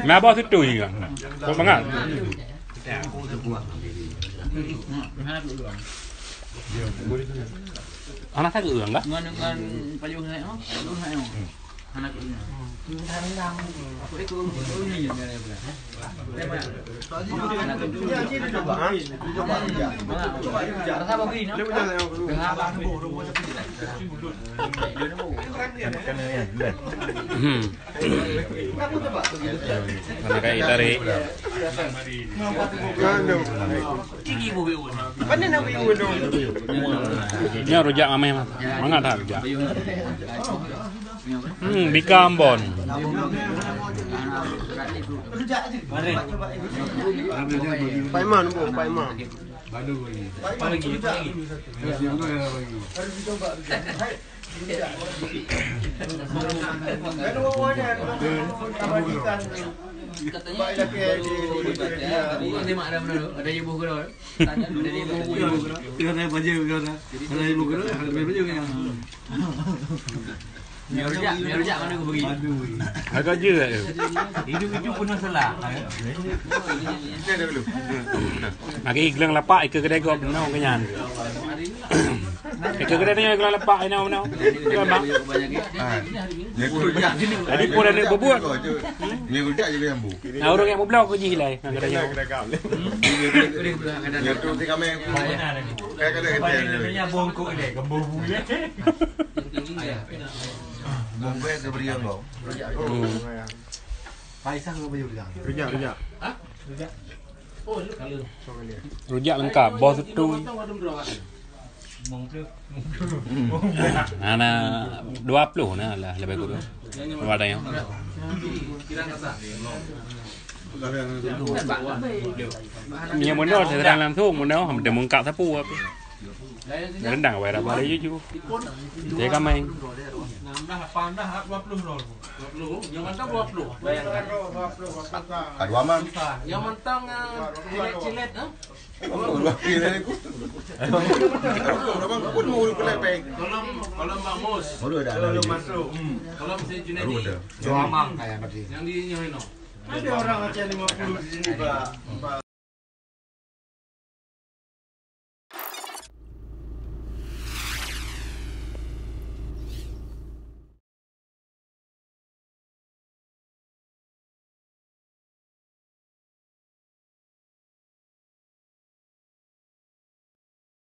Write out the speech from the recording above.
Nah, bawa situ juga. Kau bangat. Anak saya juga enggak? Dengan payung saya, anak ini. Aku ikut ini yang dia bilang. Mana kayak tarik. Ini rujak mamanya, mana tak rujak? Bika Ambon. Pak Iman, Pak Iman. Lagi. Katanya ini mak ada ibu guru. Tanya dari ibu guru. Ada baju guru. Ada ibu guru, ada baju yang. Biar mana aku pergi. Agak je. Hidup pun masalah. Lagi iglang lapak ke kedai gua benar kenyan. Ke kedai ni iglang lapak ini benar. Gambar. Tadi pun ada berbuat. Ni rujak juga yang bu. Nah, orang yang berbelau pergi hilai nak kedai. Ya tu ti kami. Kayak kada bongkok ni, gembur bulan. Bongkok ke beriang kau. Paisah ke baju rujak? Rujak. Rujak lengkap, bos tu. Ana 20 nah lah lebih kurang. Ada yang. Nhiều món đồ thì đang làm thuốc món đâu để món cạo tháp pu đến đảng vậy là vào đấy chứ thế các mày Ada man. Yang mentang cilet Kalau Bang Mus. Kalau masuk. Kalau si Junaidi. Juamang kayak berarti. Yang di Nyoino. Ada orang Aceh 50 di sini, Pak.